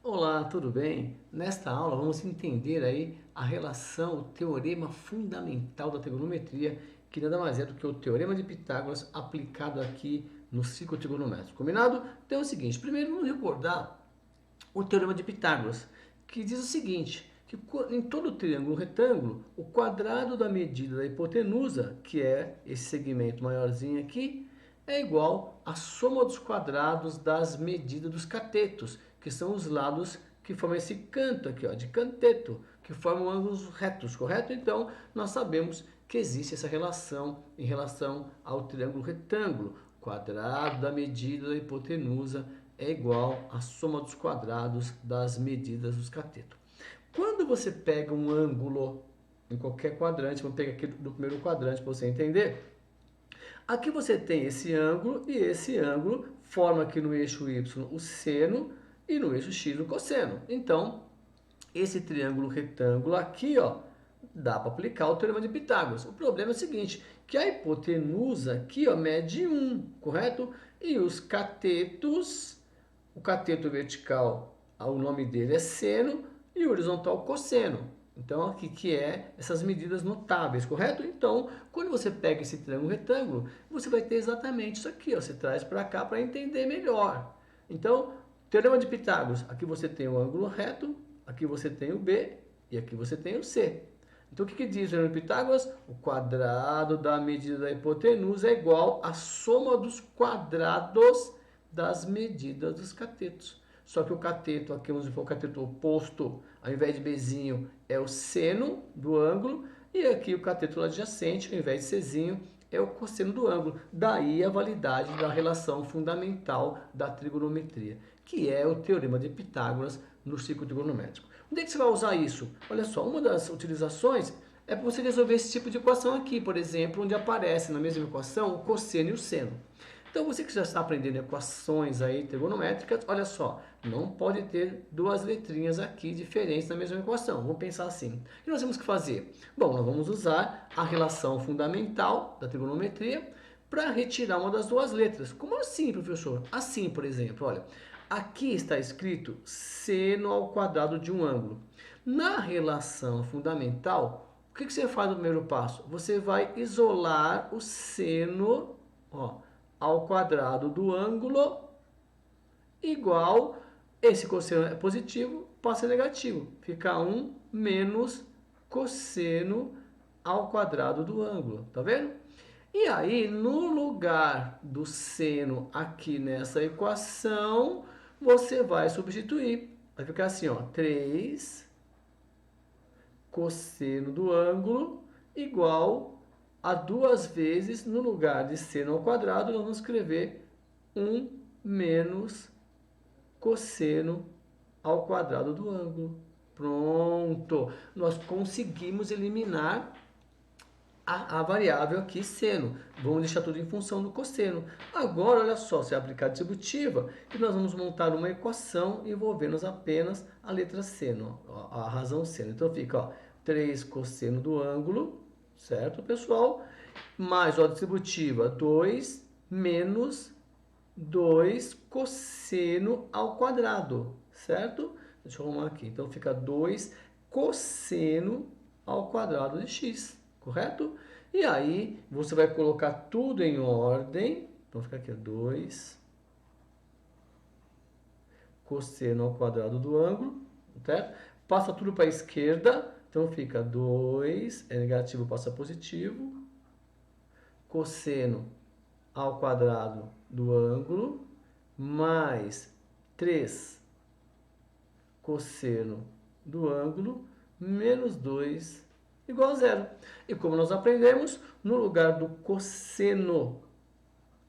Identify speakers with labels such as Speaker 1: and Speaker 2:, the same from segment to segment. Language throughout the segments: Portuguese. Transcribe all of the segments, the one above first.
Speaker 1: Olá, tudo bem? Nesta aula vamos entender aí a relação, o teorema fundamental da trigonometria, que nada mais é do que o teorema de Pitágoras aplicado aqui no círculo trigonométrico. Combinado? Então é o seguinte, primeiro vamos recordar o teorema de Pitágoras, que diz o seguinte, que em todo triângulo retângulo, o quadrado da medida da hipotenusa, que é esse segmento maiorzinho aqui, é igual à soma dos quadrados das medidas dos catetos, que são os lados que formam esse canto aqui, ó, de canteto, que formam ângulos retos, correto? Então, nós sabemos que existe essa relação em relação ao triângulo retângulo. Quadrado da medida da hipotenusa é igual à soma dos quadrados das medidas dos catetos. Quando você pega um ângulo em qualquer quadrante, vamos pegar aqui do primeiro quadrante para você entender, aqui você tem esse ângulo e esse ângulo forma aqui no eixo Y o seno e no eixo X o cosseno. Então, esse triângulo retângulo aqui, ó, dá para aplicar o teorema de Pitágoras. O problema é o seguinte, que a hipotenusa aqui, ó, mede 1, correto? E os catetos, o cateto vertical, o nome dele é seno, e o horizontal cosseno. Então, aqui que é essas medidas notáveis, correto? Então, quando você pega esse triângulo retângulo, você vai ter exatamente isso aqui, ó, você traz para cá para entender melhor. Então, teorema de Pitágoras, aqui você tem o ângulo reto, aqui você tem o B e aqui você tem o C. Então, o que diz o teorema de Pitágoras? O quadrado da medida da hipotenusa é igual à soma dos quadrados das medidas dos catetos. Só que o cateto, aqui vamos ver o cateto oposto, ao invés de Bzinho, é o seno do ângulo, e aqui o cateto adjacente, ao invés de Czinho, é o cosseno do ângulo. Daí a validade da relação fundamental da trigonometria, que é o teorema de Pitágoras no círculo trigonométrico. Onde é que você vai usar isso? Olha só, uma das utilizações é para você resolver esse tipo de equação aqui, por exemplo, onde aparece na mesma equação o cosseno e o seno. Então, você que já está aprendendo equações aí trigonométricas, olha só, não pode ter duas letrinhas aqui diferentes na mesma equação. Vamos pensar assim. O que nós temos que fazer? Bom, nós vamos usar a relação fundamental da trigonometria para retirar uma das duas letras. Como assim, professor? Assim, por exemplo, olha, aqui está escrito seno ao quadrado de um ângulo. Na relação fundamental, o que você faz no primeiro passo? Você vai isolar o seno, ó, ao quadrado do ângulo igual, esse cosseno é positivo, passa a negativo. Fica 1 menos cosseno ao quadrado do ângulo, tá vendo? E aí, no lugar do seno aqui nessa equação, você vai substituir. Vai ficar assim, ó, 3 cosseno do ângulo igual a 2 vezes, no lugar de seno ao quadrado, nós vamos escrever 1 menos cosseno ao quadrado do ângulo. Pronto! Nós conseguimos eliminar a variável aqui, seno. Vamos deixar tudo em função do cosseno. Agora, olha só, se aplicar a distributiva, e nós vamos montar uma equação envolvendo apenas a letra seno, ó, a razão seno. Então, fica, ó, 3 cosseno do ângulo, certo, pessoal? Mais, ó, a distributiva, 2 menos 2 cosseno ao quadrado, certo? Deixa eu arrumar aqui. Então, fica 2 cosseno ao quadrado de x, correto? E aí, você vai colocar tudo em ordem. Então, fica aqui, 2 cosseno ao quadrado do ângulo, certo? Passa tudo para a esquerda. Então, fica 2, é negativo, passa positivo. Cosseno ao quadrado do ângulo, mais 3 cosseno do ângulo, menos 2, igual a zero. E como nós aprendemos, no lugar do cosseno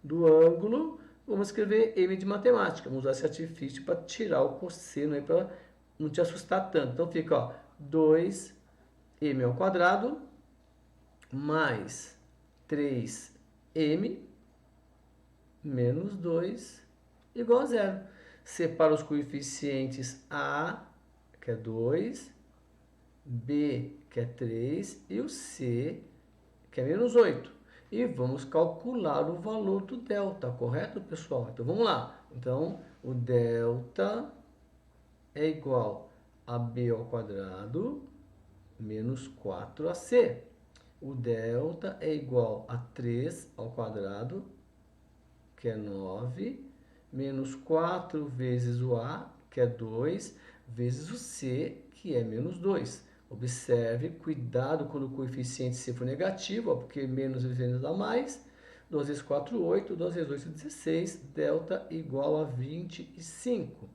Speaker 1: do ângulo, vamos escrever m de matemática. Vamos usar esse artifício para tirar o cosseno aí, para não te assustar tanto. Então fica, ó, 2m ao quadrado, mais 3m, menos 2, igual a zero. Separa os coeficientes A, que é 2, B, que é 3, e o C, que é menos 8. E vamos calcular o valor do delta, correto, pessoal? Então, vamos lá. Então, o delta é igual a b ao quadrado menos 4ac. O delta é igual a 3 ao quadrado, que é 9, menos 4 vezes o a, que é 2, vezes o c, que é menos 2. Observe, cuidado quando o coeficiente c for negativo, ó, porque menos vezes menos dá mais. 2 vezes 4, 8, 2 vezes 8, 16, delta igual a 25.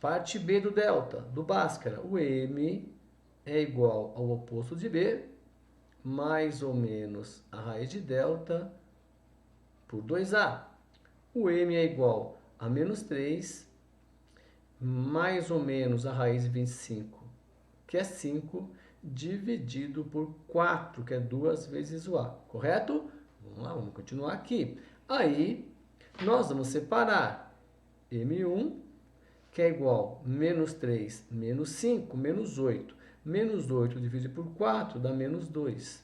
Speaker 1: Parte B do delta, do Bhaskara, o m é igual ao oposto de b, mais ou menos a raiz de delta por 2a. O m é igual a menos 3, mais ou menos a raiz de 25, que é 5, dividido por 4, que é 2 vezes o a, correto? Vamos lá, vamos continuar aqui. Aí, nós vamos separar m1, que é igual a menos 3, menos 5, menos 8. Menos 8 dividido por 4 dá menos 2.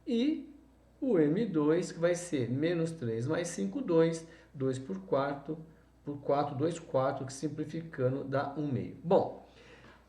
Speaker 1: E o m2, que vai ser menos 3 mais 5, 2. 2 por 4, 2 quartos, que simplificando dá 1 meio. Bom,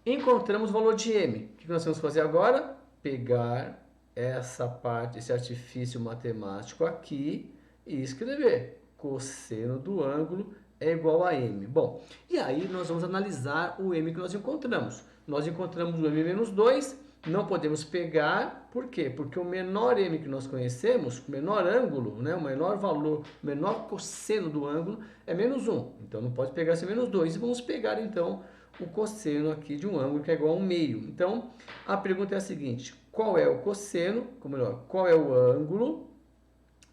Speaker 1: encontramos o valor de m. O que nós vamos fazer agora? Pegar essa parte, esse artifício matemático aqui e escrever. Cosseno do ângulo é igual a m. Bom, e aí nós vamos analisar o m que nós encontramos. Nós encontramos o m menos 2, não podemos pegar, por quê? Porque o menor m que nós conhecemos, o menor ângulo, né, o menor valor, o menor cosseno do ângulo é menos 1. Então não pode pegar esse menos 2. E vamos pegar então o cosseno aqui de um ângulo que é igual a 1 meio. Então a pergunta é a seguinte: qual é o cosseno, ou melhor, qual é o ângulo,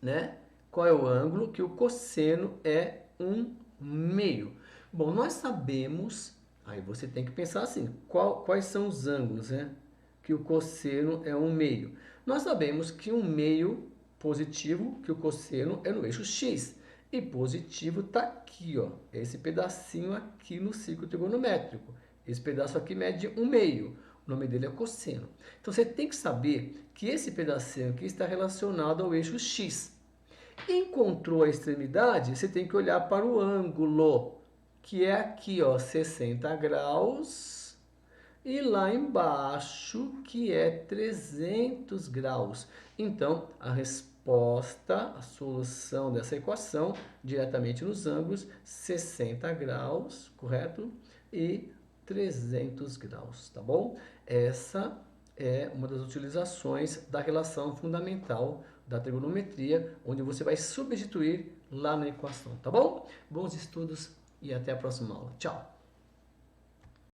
Speaker 1: né? Qual é o ângulo que o cosseno é 1 meio? Bom, nós sabemos, aí você tem que pensar assim, quais são os ângulos, né? Que o cosseno é 1 meio. Nós sabemos que 1 meio positivo, que o cosseno é no eixo x. E positivo está aqui, ó, esse pedacinho aqui no círculo trigonométrico. Esse pedaço aqui mede 1 meio. O nome dele é cosseno. Então você tem que saber que esse pedacinho aqui está relacionado ao eixo x. Encontrou a extremidade, você tem que olhar para o ângulo, que é aqui, ó, 60 graus, e lá embaixo, que é 300 graus. Então, a resposta, a solução dessa equação, diretamente nos ângulos, 60 graus, correto? E 300 graus, tá bom? Essa é uma das utilizações da relação fundamental da trigonometria, onde você vai substituir lá na equação, tá bom? Bons estudos e até a próxima aula. Tchau!